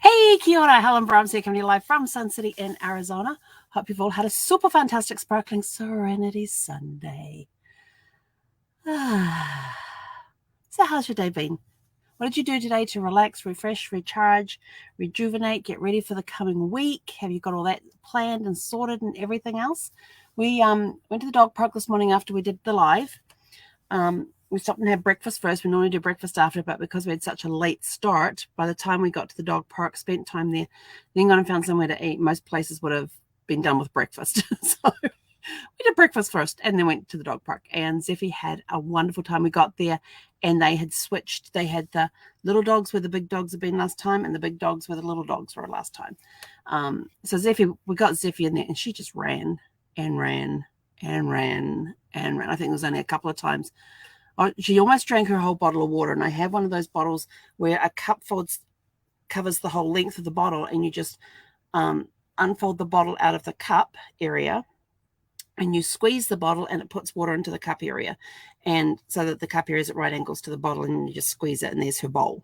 Hey, kia ora, Helen Brahms here, coming to you live from Sun City in Arizona. Hope you've all had a super fantastic, sparkling Serenity Sunday. So how's your day been? What did you do today to relax, refresh, recharge, rejuvenate, get ready for the coming week? Have you got all that planned and sorted and everything else? We went to the dog park this morning after we did the live. We stopped and had breakfast first. We normally do breakfast after, but because we had such a late start, by the time we got to the dog park, spent time there, then gone and found somewhere to eat. Most places would have been done with breakfast. So we did breakfast first and then went to the dog park. And Zephy had a wonderful time. We got there and they had switched. They had the little dogs where the big dogs had been last time and the big dogs where the little dogs were last time. So Zephy, we got Zephy in there and she just ran and ran and ran and ran. I think it was only a couple of times. She almost drank her whole bottle of water, and I have one of those bottles where a cup covers the whole length of the bottle, and you just unfold the bottle out of the cup area, and you squeeze the bottle, and it puts water into the cup area, and so that the cup area is at right angles to the bottle, and you just squeeze it, and there's her bowl.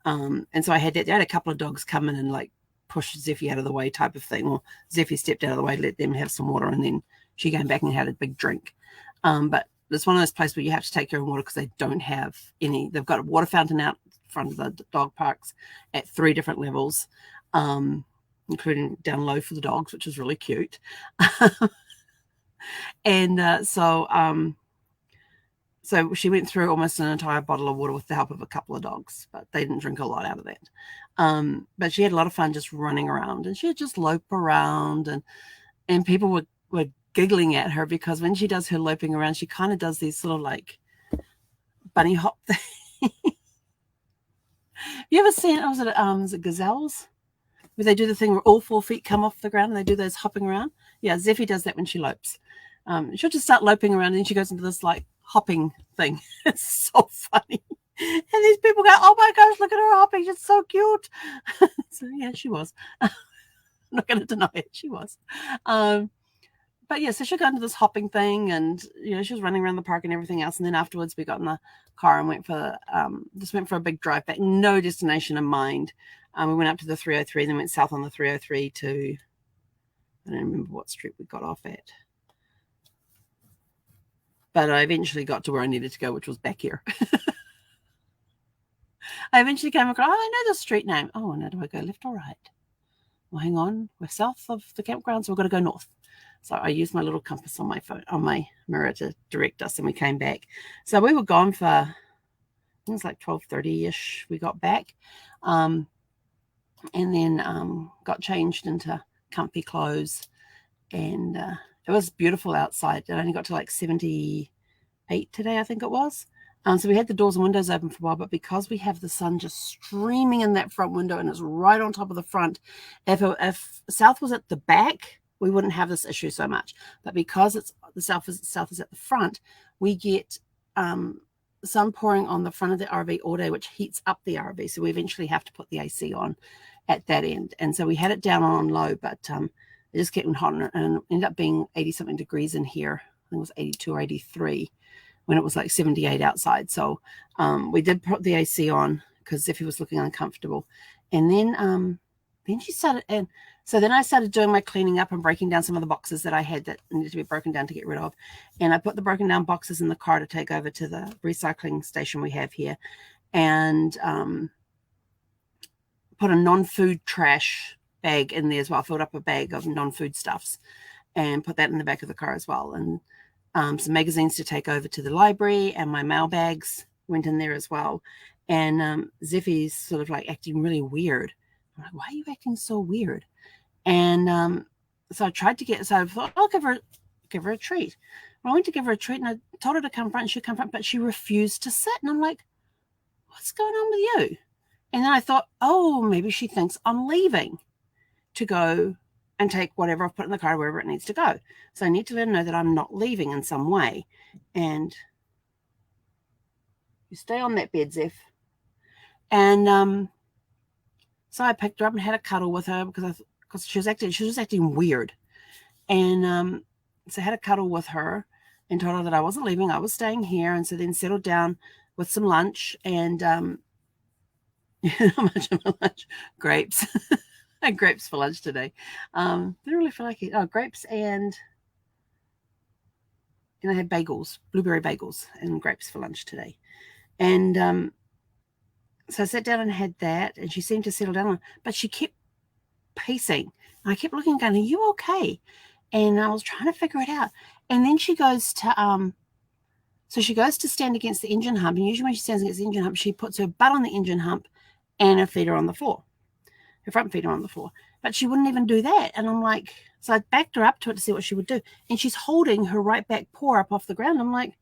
And so I had that. I had a couple of dogs come in and like push Zephy out of the way type of thing, or Zephy stepped out of the way, let them have some water, and then she came back and had a big drink. But it's one of those places where you have to take your own water because they don't have any. They've got a water fountain out front of the dog parks at 3 different levels, including down low for the dogs, which is really cute. And so she went through almost an entire bottle of water with the help of a couple of dogs, but they didn't drink a lot out of that. But she had a lot of fun just running around, and she would just lope around, and people were giggling at her because when she does her loping around, she kind of does these little like bunny hop thing. You ever seen, is it gazelles? Where they do the thing where all 4 feet come off the ground and they do those hopping around? Yeah, Zephy does that when she lopes. She'll just start loping around and then she goes into this like hopping thing. It's so funny. And these people go, oh my gosh, look at her hopping. She's so cute. So yeah, she was. I'm not going to deny it. She was. But yeah, so she got into this hopping thing, and she was running around the park and everything else. And then afterwards, we got in the car and went for a big drive back. No destination in mind. We went up to the 303, then went south on the 303 to, I don't remember what street we got off at. But I eventually got to where I needed to go, which was back here. I eventually came across, I know the street name. Oh, now do I go left or right? Well, hang on. We're south of the campground, so we've got to go north. So I used my little compass on my phone, on my mirror to direct us, and we came back. So we were gone for, I think it was like 12:30-ish. We got back, and then got changed into comfy clothes, and it was beautiful outside. It only got to like 78 today, I think it was. So we had the doors and windows open for a while, but because we have the sun just streaming in that front window and it's right on top of the front, if south was at the back, we wouldn't have this issue so much. But because the south is at the front, we get sun pouring on the front of the RV all day, which heats up the RV. So we eventually have to put the AC on at that end. And so we had it down on low, but it just kept hot, and it ended up being 80-something degrees in here. I think it was 82 or 83 when it was like 78 outside. So we did put the AC on because Zephy was looking uncomfortable. And then she started, and so then I started doing my cleaning up and breaking down some of the boxes that I had that needed to be broken down to get rid of. And I put the broken down boxes in the car to take over to the recycling station we have here, and put a non-food trash bag in there as well. I filled up a bag of non-food stuffs and put that in the back of the car as well. And some magazines to take over to the library, and my mail bags went in there as well. And Zephy's sort of like acting really weird. I'm like, why are you acting so weird? And so I tried to so I thought, I'll give her a treat. Well, I went to give her a treat, and I told her to come front, and she'd come front, but she refused to sit. And I'm like, what's going on with you? And then I thought, oh, maybe she thinks I'm leaving to go and take whatever I've put in the car, wherever it needs to go. So I need to let her know that I'm not leaving in some way. And you stay on that bed, Zeph. And so I picked her up and had a cuddle with her because she was acting weird. And so I had a cuddle with her and told her that I wasn't leaving, I was staying here. And so then settled down with some lunch, and How much of my lunch? Grapes. I had grapes for lunch today. Didn't really feel like it. Oh, grapes and I had bagels, blueberry bagels and grapes for lunch today. And so I sat down and had that, and she seemed to settle down, but she kept pacing. And I kept looking, going, "Are you okay?" And I was trying to figure it out. And then she goes to so she goes to stand against the engine hump, and usually when she stands against the engine hump, she puts her butt on the engine hump and her feet are on the floor. Her front feet are on the floor. But she wouldn't even do that. And I'm like, so I backed her up to it to see what she would do. And she's holding her right back paw up off the ground. I'm like,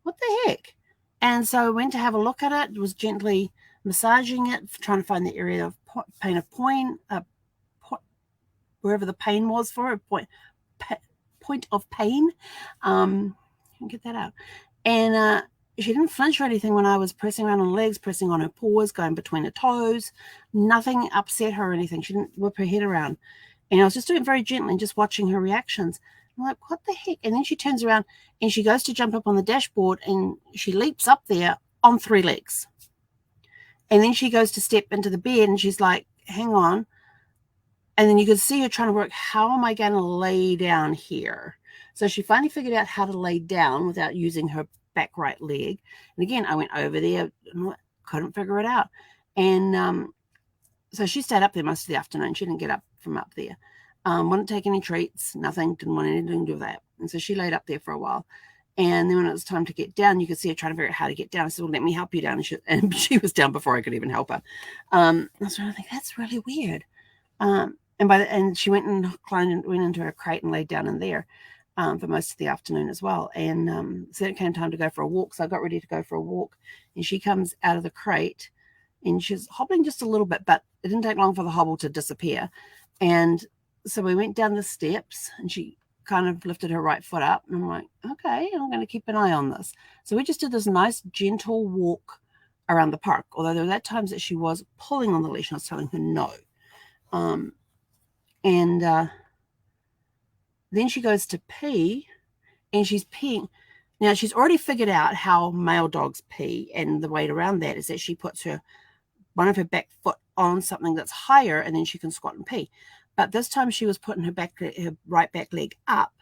what the heck? And so I went to have a look at it, was gently massaging it, trying to find the area of pain of point, wherever the pain was for her, point of pain. Get that out. And she didn't flinch or anything when I was pressing around on her legs, pressing on her paws, going between her toes. Nothing upset her or anything. She didn't whip her head around. And I was just doing it very gently and just watching her reactions. I'm like, what the heck? And then she turns around and she goes to jump up on the dashboard and she leaps up there on 3 legs. And then she goes to step into the bed and she's like, hang on. And then you could see her trying to work, how am I going to lay down here? So she finally figured out how to lay down without using her back right leg. And again, I went over there, couldn't figure it out. And so she stayed up there most of the afternoon. She didn't get up from up there. Wouldn't take any treats, nothing, didn't want anything to do with that. And so she laid up there for a while. And then when it was time to get down, you could see her trying to figure out how to get down. I said, well, let me help you down. And she was down before I could even help her. I was trying to think, that's really weird. And she went and went into her crate and laid down in there for most of the afternoon as well. And so it came time to go for a walk. So I got ready to go for a walk. And she comes out of the crate and she's hobbling just a little bit, but it didn't take long for the hobble to disappear. And so we went down the steps and she kind of lifted her right foot up. And I'm like, okay, I'm going to keep an eye on this. So we just did this nice, gentle walk around the park. Although there were at times that she was pulling on the leash and I was telling her no. Then she goes to pee and she's peeing. Now, she's already figured out how male dogs pee, and the way around that is that she puts one of her back foot on something that's higher, and then she can squat and pee. But this time she was putting her right back leg up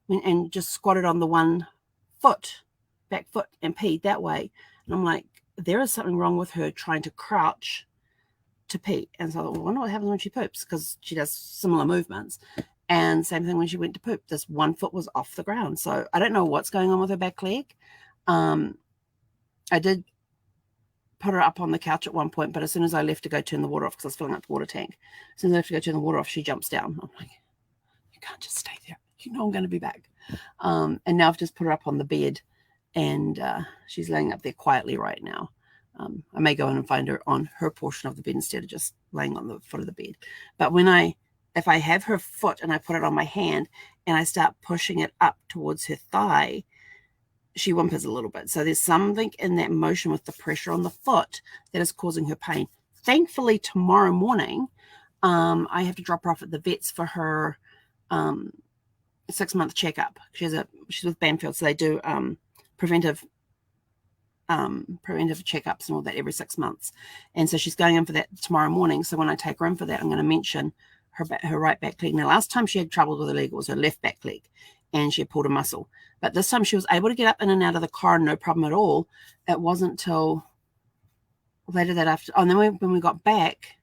and just squatted on the one back foot, and peed that way. And I'm like, there is something wrong with her trying to crouch to pee. And so I thought, well, I wonder what happens when she poops, because she does similar movements. And same thing when she went to poop. This one foot was off the ground. So I don't know what's going on with her back leg. I did put her up on the couch at one point, but as soon as I left to go turn the water off, because I was filling up the water tank, as soon as I left to go turn the water off, she jumps down. I'm like, you can't just stay there. You know I'm going to be back. And now I've just put her up on the bed, and she's laying up there quietly right now. I may go in and find her on her portion of the bed instead of just laying on the foot of the bed. But if I have her foot and I put it on my hand and I start pushing it up towards her thigh, she whimpers a little bit. So there's something in that motion with the pressure on the foot that is causing her pain. Thankfully, tomorrow morning, I have to drop her off at the vet's for her 6-month checkup. She's with Banfield, so they do preventive checkups and all that every 6 months. And so she's going in for that tomorrow morning. So when I take her in for that, I'm going to mention her right back leg. Now, last time she had trouble with her leg, it was her left back leg, and she had pulled a muscle. But this time she was able to get up in and out of the car, no problem at all. It wasn't till later that after. Oh, and then when we got back,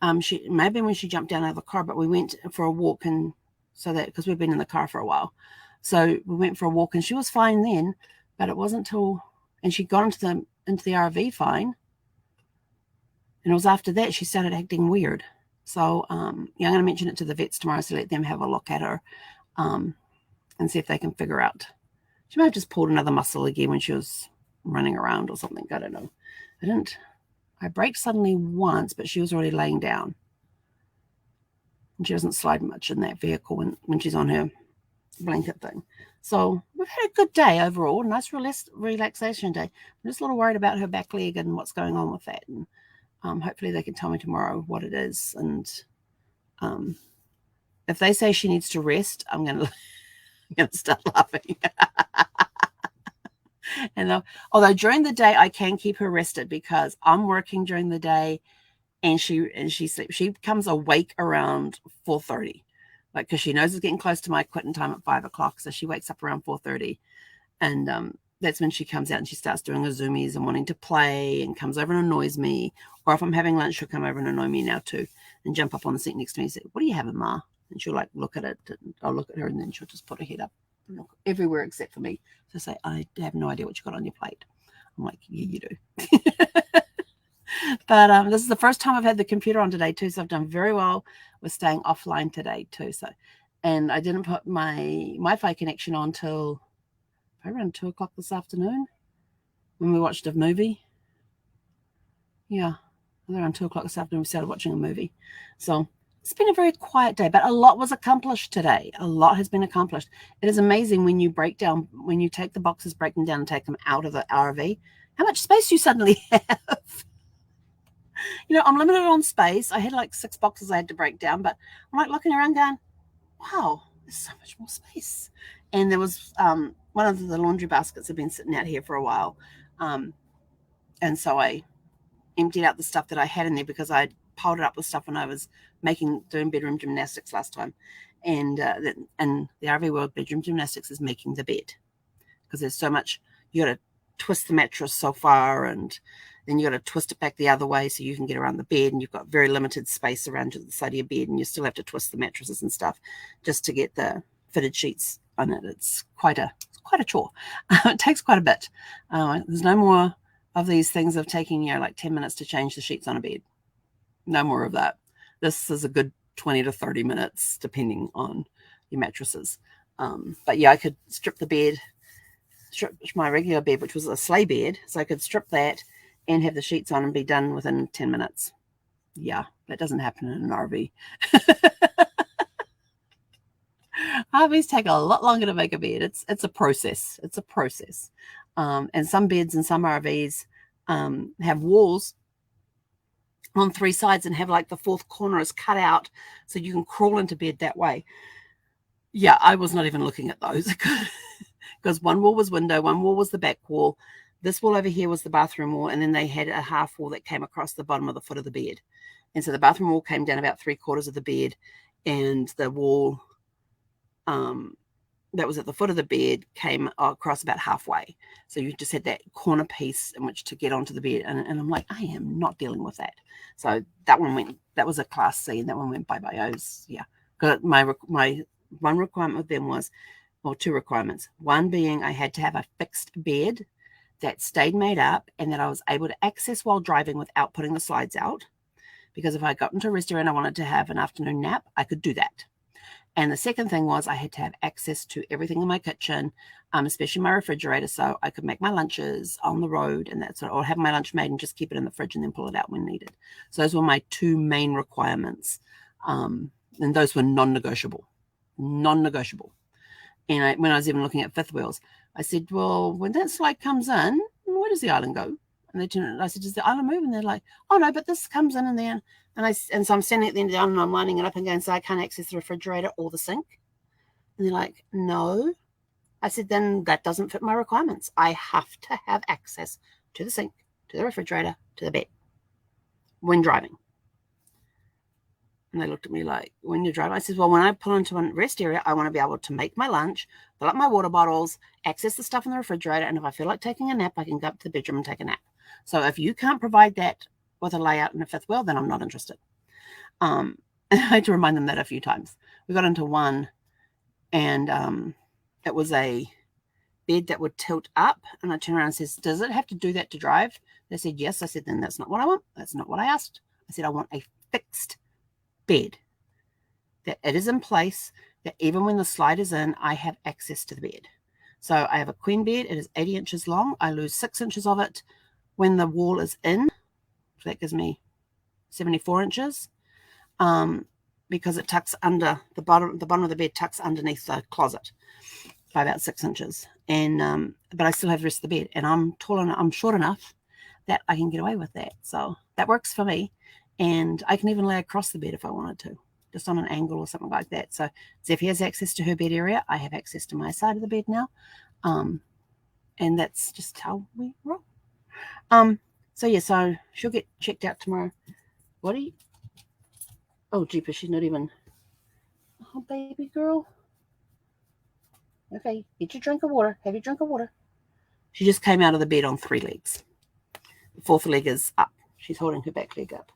maybe when she jumped down out of the car, but we went for a walk, and so that because we've been in the car for a while, so we went for a walk, and she was fine then. But it wasn't till, and she got into the RV fine, and it was after that she started acting weird. So I'm going to mention it to the vets tomorrow, so let them have a look at her, and see if they can figure out. She might have just pulled another muscle again when she was running around or something. I don't know. I braked suddenly once, but she was already laying down. And she doesn't slide much in that vehicle when she's on her blanket thing. So we've had a good day overall. Nice relaxation day. I'm just a little worried about her back leg and what's going on with that. And hopefully they can tell me tomorrow what it is. And if they say she needs to rest, I'm going to start laughing. And although during the day I can keep her rested because I'm working during the day, and she sleeps. She comes awake around 4:30, like because she knows it's getting close to my quitting time at 5 o'clock. So she wakes up around 4:30, and that's when she comes out and she starts doing her zoomies and wanting to play and comes over and annoys me. Or if I'm having lunch, she'll come over and annoy me now too, and jump up on the seat next to me and say, "What are you having, Ma?" And she'll like look at it, and I'll look at her, and then she'll just put her head up and look everywhere except for me. So say, "I have no idea what you got on your plate." I'm like, "Yeah, you do." But this is the first time I've had the computer on today too, so I've done very well with staying offline today too. So, and I didn't put my Wi-Fi connection on till around 2 o'clock this afternoon when we watched a movie. Yeah, around 2 o'clock this afternoon we started watching a movie. So it's been a very quiet day, but a lot was accomplished today. A lot has been accomplished. It is amazing when you when you take the boxes, break them down, and take them out of the RV, how much space you suddenly have. I'm limited on space. I had like 6 boxes I had to break down, but I'm like looking around going, wow, there's so much more space. And there was one of the laundry baskets had been sitting out here for a while. And so I emptied out the stuff that I had in there because I piled it up with stuff when I was doing bedroom gymnastics last time. And the RV World bedroom gymnastics is making the bed because there's so much. You got to twist the mattress so far, and then you got to twist it back the other way so you can get around the bed, and you've got very limited space around the side of your bed, and you still have to twist the mattresses and stuff just to get the fitted sheets on it. It's quite a chore. It takes quite a bit. There's no more of these things of taking like 10 minutes to change the sheets on a bed. No more of that. This is a good 20 to 30 minutes depending on your mattresses. But yeah, I could strip my regular bed, which was a sleigh bed, so I could strip that and have the sheets on and be done within 10 minutes. Yeah, that doesn't happen in an RV. RVs take a lot longer to make a bed. It's a process. It's a process. And some beds and some RVs have walls on 3 sides and have like the 4th corner is cut out so you can crawl into bed that way. Yeah, I was not even looking at those because one wall was window, one wall was the back wall. This wall over here was the bathroom wall, and then they had a half wall that came across the bottom of the foot of the bed. And so the bathroom wall came down about 3/4 of the bed, and the wall that was at the foot of the bed came across about halfway. So you just had that corner piece in which to get onto the bed. And I'm like, I am not dealing with that. So that was a class C, and that one went bye-bye. I was, yeah. My one requirement with them was, or 2 requirements. One being I had to have a fixed bed that stayed made up and that I was able to access while driving without putting the slides out. Because if I got into a restaurant and I wanted to have an afternoon nap, I could do that. And the second thing was I had to have access to everything in my kitchen, especially my refrigerator, so I could make my lunches on the road and that sort of, or have my lunch made and just keep it in the fridge and then pull it out when needed. So those were my 2 main requirements. And those were non-negotiable. Non-negotiable. And when I was even looking at fifth wheels, I said, well, when that slide comes in, where does the island go? And I said, does the island move? And they're like, oh, no, but this comes in and then. And so I'm standing at the end of the island and I'm lining it up and going, so I can't access the refrigerator or the sink. And they're like, no. I said, then that doesn't fit my requirements. I have to have access to the sink, to the refrigerator, to the bed when driving. And they looked at me like, when you're driving? I said, well, when I pull into a rest area, I want to be able to make my lunch, fill up my water bottles, access the stuff in the refrigerator, and if I feel like taking a nap, I can go up to the bedroom and take a nap. So if you can't provide that with a layout in a fifth wheel, then I'm not interested. I had to remind them that a few times. We got into one, and it was a bed that would tilt up, and I turned around and says, does it have to do that to drive? They said, yes. I said, then that's not what I want. That's not what I asked. I said, I want a fixed bed, that it is in place, that even when the slide is in, I have access to the bed. So I have a queen bed. It is 80 inches long. I lose 6 inches of it when the wall is in. So that gives me 74 inches because it tucks under the bottom of the bed, tucks underneath the closet by about 6 inches. And but I still have the rest of the bed, and I'm short enough that I can get away with that. So that works for me. And I can even lay across the bed if I wanted to, just on an angle or something like that. So Zephy has access to her bed area. I have access to my side of the bed now. And that's just how we roll. So yeah, so she'll get checked out tomorrow. What are you? Oh, jeepers, she's not even. Oh, baby girl. Okay, get your drink of water. Have your drink of water. She just came out of the bed on 3 legs. The 4th leg is up. She's holding her back leg up.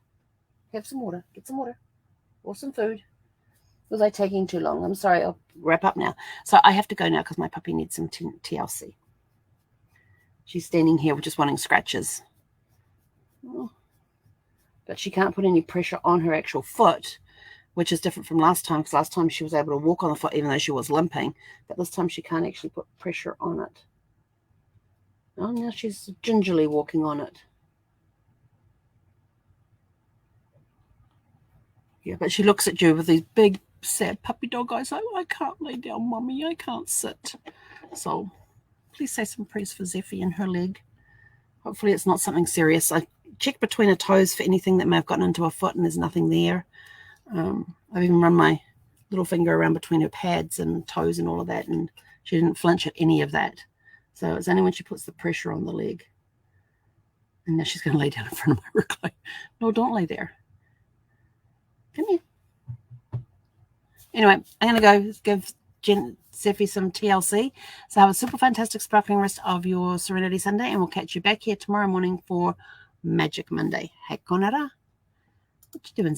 Have some water. Get some water. Or some food. Was I taking too long? I'm sorry. I'll wrap up now. So I have to go now because my puppy needs some TLC. She's standing here just wanting scratches. Oh. But she can't put any pressure on her actual foot, which is different from last time, because last time she was able to walk on the foot even though she was limping. But this time she can't actually put pressure on it. Oh, now she's gingerly walking on it. Yeah, but she looks at you with these big, sad puppy dog eyes. Like, I can't lay down, Mummy. I can't sit. So please say some prayers for Zephy and her leg. Hopefully it's not something serious. I checked between her toes for anything that may have gotten into her foot, and there's nothing there. I've even run my little finger around between her pads and toes and all of that, and she didn't flinch at any of that. So it's only when she puts the pressure on the leg. And now she's going to lay down in front of my recliner. No, don't lay there. Come here. Anyway, I'm going to go give Zephy some TLC. So have a super fantastic sparkling rest of your Serenity Sunday, and we'll catch you back here tomorrow morning for Magic Monday. Hakonara. What you doing?